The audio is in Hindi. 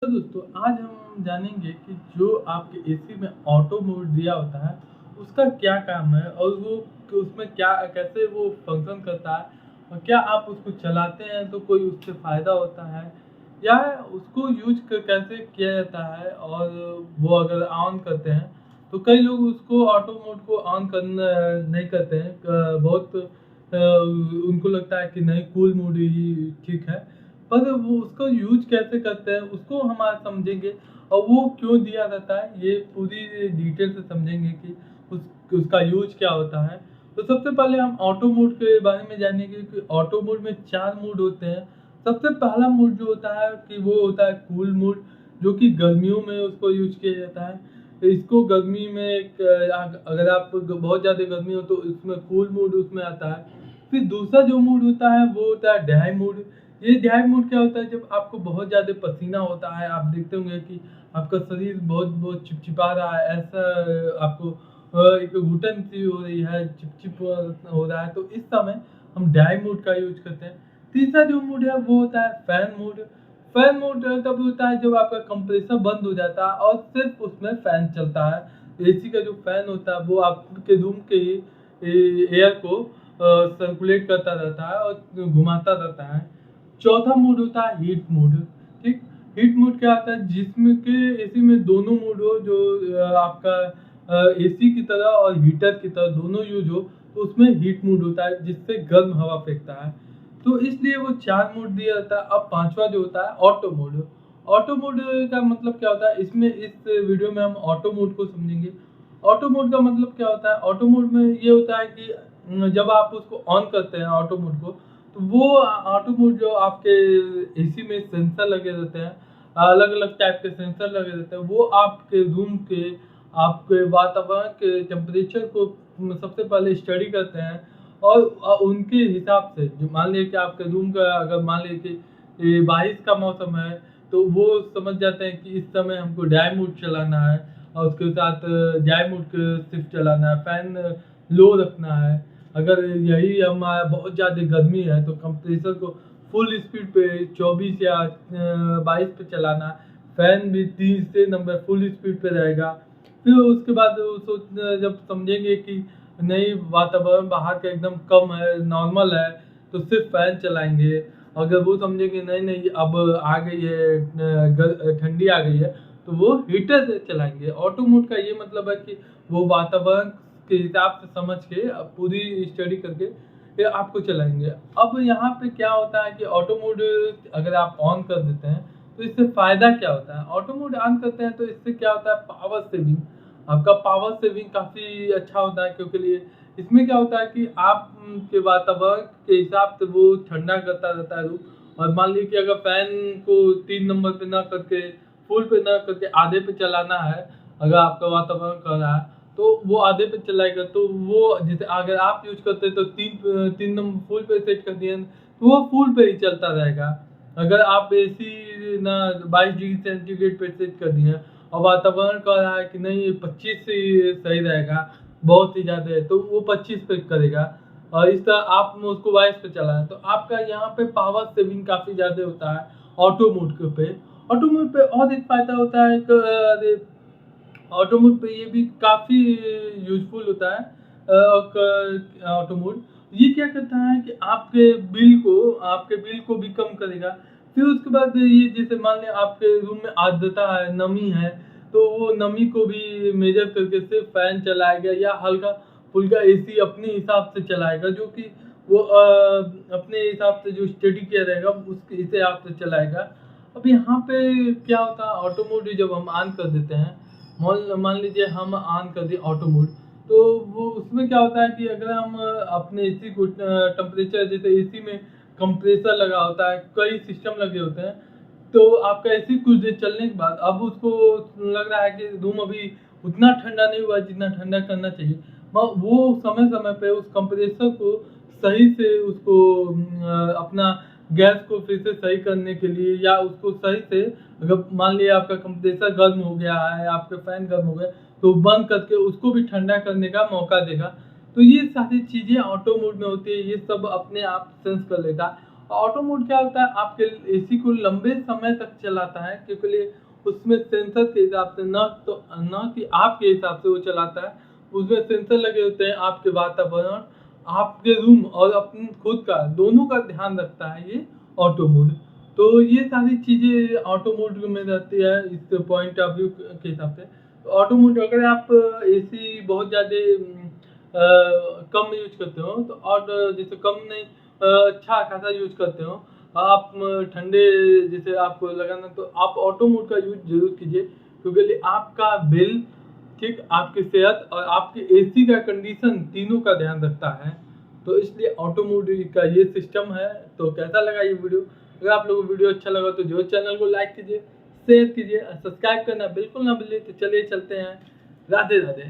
तो दोस्तों आज हम जानेंगे कि जो आपके एसी में ऑटो मोड दिया होता है उसका क्या काम है और वो उसमें क्या कैसे वो फंक्शन करता है और क्या आप उसको चलाते हैं तो कोई उससे फ़ायदा होता है या उसको कैसे किया जाता है और वो अगर ऑन करते हैं तो कई लोग उसको ऑटो मोड को ऑन करना नहीं करते हैं बहुत उनको लगता है कि नहीं कूल मोड ही ठीक है पर वो उसको यूज़ कैसे करते हैं उसको हम आज समझेंगे और वो क्यों दिया जाता है ये पूरी डिटेल से समझेंगे कि उस उसका यूज़ क्या होता है। तो सबसे पहले हम ऑटो मोड के बारे में जानेंगे कि ऑटो मोड में 4 मोड होते हैं। सबसे पहला मोड जो होता है कि वो होता है कूल मोड जो कि गर्मियों में उसको यूज़ किया जाता है। इसको गर्मी में अगर आप बहुत ज़्यादा गर्मी हो तो इसमें कूल मोड उसमें आता है। फिर दूसरा जो मोड होता है वो होता है ड्राई मोड। ये ड्राई मोड क्या होता है जब आपको बहुत ज़्यादा पसीना होता है, आप देखते होंगे कि आपका शरीर बहुत बहुत चिपचिपा रहा है, ऐसा आपको एक घुटन सी हो रही है, चिपचिप हो रहा है, तो इस समय हम ड्राई मोड का यूज़ करते हैं। तीसरा जो मोड है वो होता है फैन मोड। फैन मोड तब होता है जब आपका कंप्रेसर बंद हो जाता है और सिर्फ़ उसमें फैन चलता है। एसी का जो फैन होता है वो आपके रूम के ही एयर को सर्कुलेट करता रहता है और घुमाता रहता है। चौथा मोड होता है हीट मोड, ठीक? हीट मोड क्या होता है जिसमें के एसी में दोनों मोड हो जो आपका एसी की तरह और हीटर की तरह दोनों यूज़ हो, तो उसमें हीट मोड होता है जिससे गर्म हवा फेंकता है। तो इसलिए वो 4 मोड दिया जाता है। अब 5वां जो होता है ऑटो मोड। ऑटो मोड का मतलब क्या होता है? इसमें इस वीडियो में हम ऑटो मोड को समझेंगे। ऑटो मोड का मतलब क्या होता है? ऑटो मोड में ये होता है कि जब आप उसको ऑन करते हैं ऑटो मोड को, तो वो ऑटो मोड जो आपके एसी में सेंसर लगे रहते हैं, अलग-अलग टाइप के सेंसर लगे रहते हैं, वो आपके रूम के, आपके वातावरण के टेम्परेचर को सबसे पहले स्टडी करते हैं और उनके हिसाब से जो मान लीजिए कि आपके रूम का अगर मान लीजिए कि बारिश का मौसम है, तो वो समझ जाते हैं कि इस समय हमको ड्राई मोड चलाना है और उसके साथ ड्राई मोड क सिर्फ़ चलाना है, फ़ैन लो रखना है। अगर यही हमारा बहुत ज़्यादा गर्मी है तो कंप्रेसर को फुल स्पीड पे 24 या 22 पे चलाना है। फ़ैन भी 30 से नंबर फुल स्पीड पे रहेगा। फिर उसके बाद वो जब समझेंगे कि नहीं वातावरण बाहर का एकदम कम है, नॉर्मल है, तो सिर्फ़ फ़ैन चलाएँगे। अगर वो समझेंगे नहीं अब आ गई है ठंडी आ गई है, तो वो हीटर से चलाएँगे। ऑटो मोड का ये मतलब है कि वो वातावरण के हिसाब से समझ के पूरी स्टडी करके फिर आपको चलाएँगे। अब यहाँ पे क्या होता है कि ऑटो मोड अगर आप ऑन कर देते हैं, तो इससे फ़ायदा क्या होता है? ऑटो मोड ऑन करते हैं तो इससे क्या होता है पावर सेविंग। आपका पावर सेविंग काफ़ी अच्छा होता है क्योंकि लिए इसमें क्या होता है कि आप के वातावरण के हिसाब से वो ठंडा करता रहता है रूम और मान लीजिए कि अगर फ़ैन को 3 नंबर पे ना करके, फुल पे ना करके आधे पे चलाना है, अगर आपका वातावरण कह रहा है, तो वो आधे पे चलाएगा तो वो जैसे अगर आप यूज़ करते हैं तो 3 नंबर फुल पे सेट कर दिए, तो वो फुल पे ही चलता रहेगा। अगर आप एसी ना 22 डिग्री सेंटीग्रेड पे सेट कर दिए और वातावरण कह रहा है कि नहीं 25 से ही सही रहेगा, बहुत ही ज़्यादा है, तो वो 25 पे करेगा और इस तरह आप उसको 22 पे चलाएँ, तो आपका यहाँ पे पावर सेविंग काफ़ी ज़्यादा होता है ऑटो मोड के पे। ऑटो मोड पे और एक फ़ायदा होता है अरे ऑटो मोड पे ये भी काफ़ी यूज़फुल होता है ऑटो मोड। ये क्या करता है कि आपके बिल को भी कम करेगा। फिर उसके बाद ये जैसे मान लें आपके रूम में आर्द्रता है, नमी है, तो वो नमी को भी मेज़र करके सिर्फ़ फ़ैन चलाएगा या हल्का-फुल्का एसी अपने हिसाब से चलाएगा जो कि वो अपने हिसाब से जो स्टडी किया रहेगा उसके हिसाब से चलाएगा। अब यहाँ पे क्या होता है ऑटो मोड जब हम ऑन कर देते हैं, मान मान लीजिए हम ऑन कर दिए ऑटो मोड, तो वो उसमें क्या होता है कि अगर हम अपने एसी को टेम्परेचर जैसे एसी में कंप्रेसर लगा होता है, कई सिस्टम लगे होते हैं, तो आपका एसी कुछ देर चलने के बाद अब उसको लग रहा है कि रूम अभी उतना ठंडा नहीं हुआ जितना ठंडा करना चाहिए। वो समय-समय पे उस कंप्रेसर को सही से उसको अपना गैस को फिर से सही करने के लिए या उसको सही से अगर मान लिया आपका कंप्रेसर गर्म हो गया है, आपके फ़ैन गर्म हो गए, तो बंद करके उसको भी ठंडा करने का मौका देगा। तो ये सारी चीज़ें ऑटो मोड में होती है, ये सब अपने आप सेंस कर लेगा। ऑटो मोड क्या होता है, आपके एसी को लंबे समय तक चलाता है, क्योंकि उसमें सेंसर के हिसाब से न कि आपके हिसाब से वो चलाता है। उसमें सेंसर लगे होते हैं, आपके वातावरण, आपके रूम और अपने खुद का, दोनों का ध्यान रखता है ये ऑटो मोड। तो ये सारी चीज़ें ऑटो मोड में रहती है इस पॉइंट ऑफ व्यू के हिसाब से। तो ऑटो मोड अगर आप एसी बहुत ज़्यादा कम यूज़ करते हो तो, और जैसे कम नहीं अच्छा खासा यूज़ करते हो, आप ठंडे जैसे आपको लगाना, तो आप ऑटो मोड का यूज़ ज़रूर कीजिए, क्योंकि आपका बिल, ठीक, आपकी सेहत और आपके एसी का कंडीशन तीनों का ध्यान रखता है। तो इसलिए ऑटो मोड का ये सिस्टम है। तो कैसा लगा ये वीडियो? अगर आप लोगों को वीडियो अच्छा लगा तो जो चैनल को लाइक कीजिए, शेयर कीजिए और सब्सक्राइब करना बिल्कुल ना भूलिए। तो चलिए चलते हैं, राधे राधे।